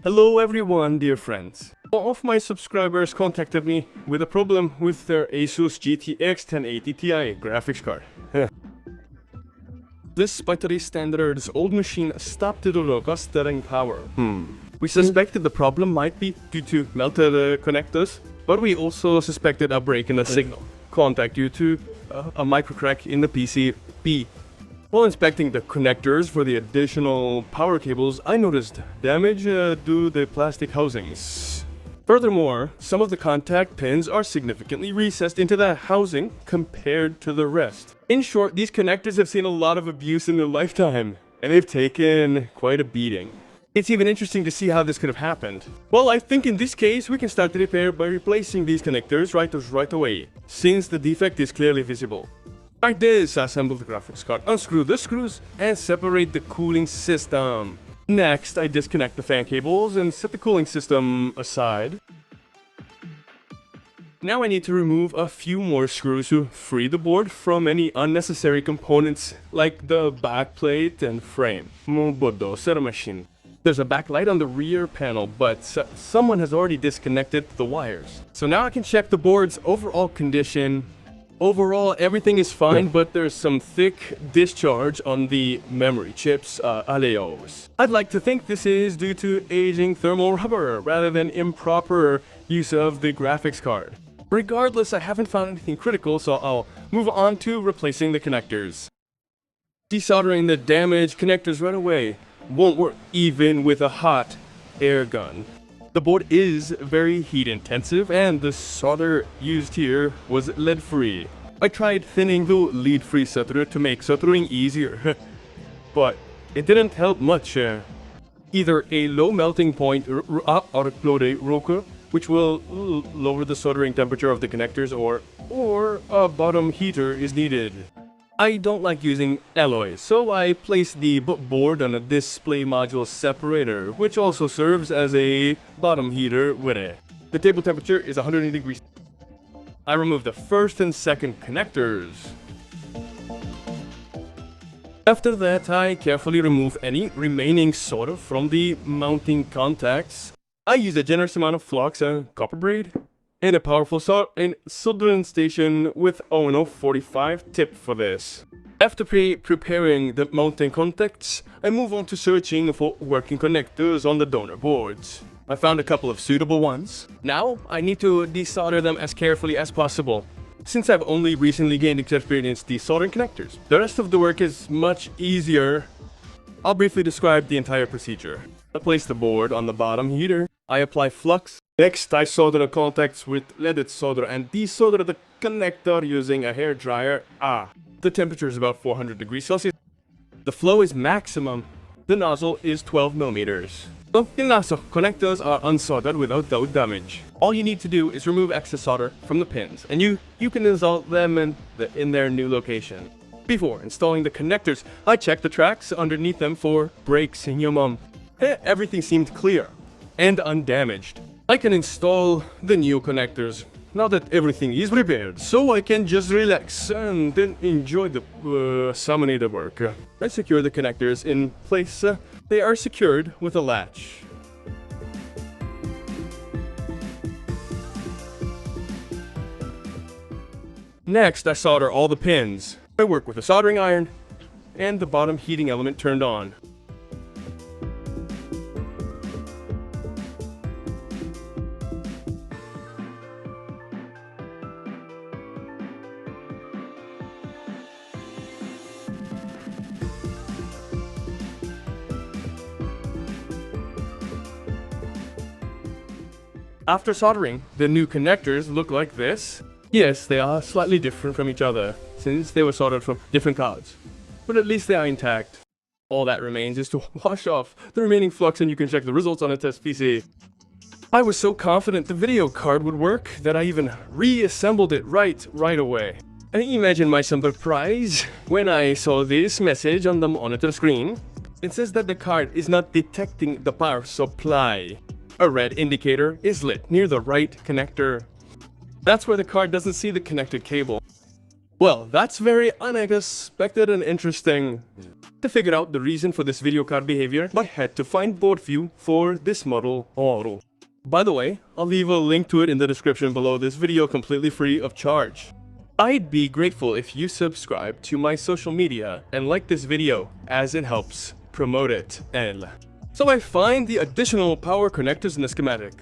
Hello everyone, dear friends. One of my subscribers contacted me with a problem with their Asus GTX 1080 Ti graphics card. Despite today's standards, old machine stopped to the steering power. We suspected the problem might be due to melted connectors, but we also suspected a break in the signal. Contact due to a micro crack in the PCB. While inspecting the connectors for the additional power cables, I noticed damage to the plastic housings. Furthermore, some of the contact pins are significantly recessed into the housing compared to the rest. In short, these connectors have seen a lot of abuse in their lifetime, and they've taken quite a beating. It's even interesting to see how this could have happened. Well, I think in this case, we can start the repair by replacing these connectors right away, since the defect is clearly visible. Like this, assemble the graphics card, unscrew the screws, and separate the cooling system. Next, I disconnect the fan cables and set the cooling system aside. Now I need to remove a few more screws to free the board from any unnecessary components like the backplate and frame. Machine. There's a backlight on the rear panel, but someone has already disconnected the wires. So now I can check the board's overall condition. Overall, everything is fine, but there's some thick discharge on the memory chips, Aleos. I'd like to think this is due to aging thermal rubber rather than improper use of the graphics card. Regardless, I haven't found anything critical, so I'll move on to replacing the connectors. Desoldering the damaged connectors right away won't work even with a hot air gun. The board is very heat intensive and the solder used here was lead free. I tried thinning the lead free solder to make soldering easier, but it didn't help much. Either a low melting point rocker, which will lower the soldering temperature of the connectors, or a bottom heater is needed. I don't like using alloys, so I placed the board on a display module separator, which also serves as a bottom heater with it. The table temperature is 180 degrees. I removed the first and second connectors. After that, I carefully remove any remaining solder from the mounting contacts. I use a generous amount of flux and copper braid, and a powerful soldering station with ONO 45 tip for this. After preparing the mounting contacts, I move on to searching for working connectors on the donor boards. I found a couple of suitable ones. Now, I need to desolder them as carefully as possible, since I've only recently gained experience desoldering connectors. The rest of the work is much easier. I'll briefly describe the entire procedure. I place the board on the bottom heater. I apply flux. Next, I solder the contacts with leaded solder and desolder the connector using a hair dryer. The temperature is about 400 degrees Celsius. The flow is maximum. The nozzle is 12 millimeters. The connectors are unsoldered without damage. All you need to do is remove excess solder from the pins, and you can install them in their new location. Before installing the connectors, I checked the tracks underneath them for breaks. Everything seemed clear and undamaged. I can install the new connectors now that everything is repaired, so I can just relax and then enjoy the summoning work. I secure the connectors in place. They are secured with a latch. Next, I solder all the pins. I work with a soldering iron and the bottom heating element turned on. After soldering, the new connectors look like this. Yes, they are slightly different from each other, since they were soldered from different cards, but at least they are intact. All that remains is to wash off the remaining flux and you can check the results on a test PC. I was so confident the video card would work that I even reassembled it right away. And imagine my surprise when I saw this message on the monitor screen. It says that the card is not detecting the power supply. A red indicator is lit near the right connector. That's where the card doesn't see the connected cable. Well, that's very unexpected and interesting. To figure out the reason for this video card behavior, I had to find board view for this model. By the way, I'll leave a link to it in the description below this video completely free of charge. I'd be grateful if you subscribe to my social media and like this video as it helps promote it. So I find the additional power connectors in the schematic.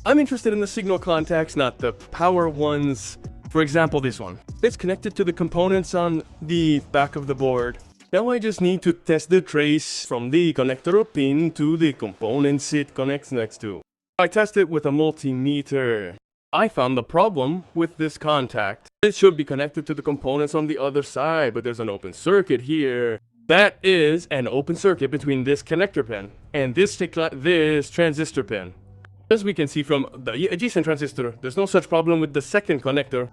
I'm interested in the signal contacts, not the power ones. For example, this one. It's connected to the components on the back of the board. Now I just need to test the trace from the connector pin to the components it connects next to. I tested with a multimeter. I found the problem with this contact. It should be connected to the components on the other side, but there's an open circuit here. That is an open circuit between this connector pin and this transistor pin. As we can see from the adjacent transistor, there's no such problem with the second connector.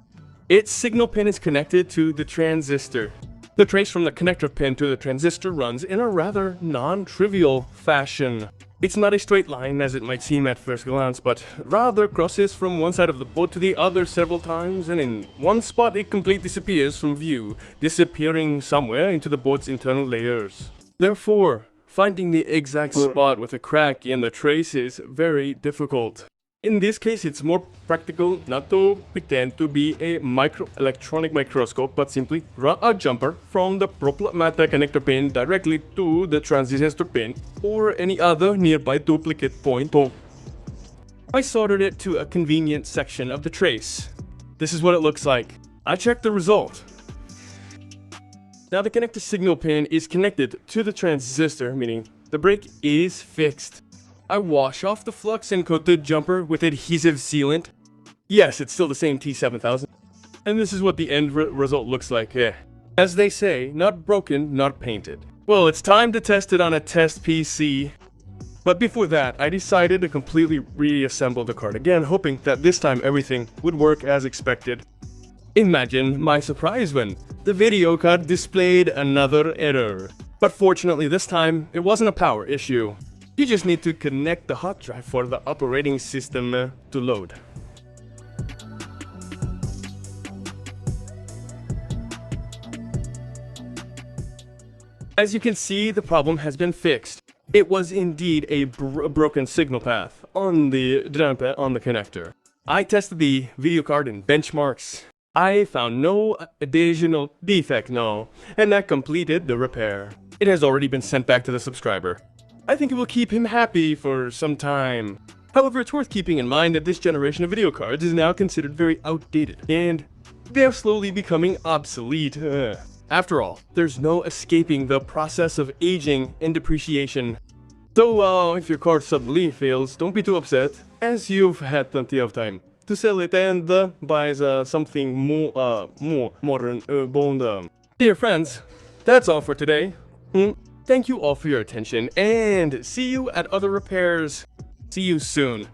Its signal pin is connected to the transistor. The trace from the connector pin to the transistor runs in a rather non-trivial fashion. It's not a straight line as it might seem at first glance, but rather crosses from one side of the board to the other several times, and in one spot it completely disappears from view, disappearing somewhere into the board's internal layers. Therefore, finding the exact spot with a crack in the trace is very difficult. In this case, it's more practical not to pretend to be a electronic microscope, but simply run a jumper from the problematic connector pin directly to the transistor pin or any other nearby duplicate point. I soldered it to a convenient section of the trace. This is what it looks like. I checked the result. Now the connector signal pin is connected to the transistor, meaning the break is fixed. I wash off the flux and coat the jumper with adhesive sealant. Yes, it's still the same T7000. And this is what the end result looks like. As they say, not broken, not painted. Well, it's time to test it on a test PC. But before that, I decided to completely reassemble the card again, hoping that this time everything would work as expected. Imagine my surprise when the video card displayed another error. But fortunately this time, it wasn't a power issue. You just need to connect the hard drive for the operating system to load. As you can see, the problem has been fixed. It was indeed a broken signal path on the connector. I tested the video card in benchmarks. I found no additional defect, and that completed the repair. It has already been sent back to the subscriber. I think it will keep him happy for some time. However, it's worth keeping in mind that this generation of video cards is now considered very outdated, and they're slowly becoming obsolete. After all, there's no escaping the process of aging and depreciation. So, if your card suddenly fails, don't be too upset, as you've had plenty of time to sell it and buy something more modern, Dear friends, that's all for today. Thank you all for your attention, and see you at other repairs. See you soon.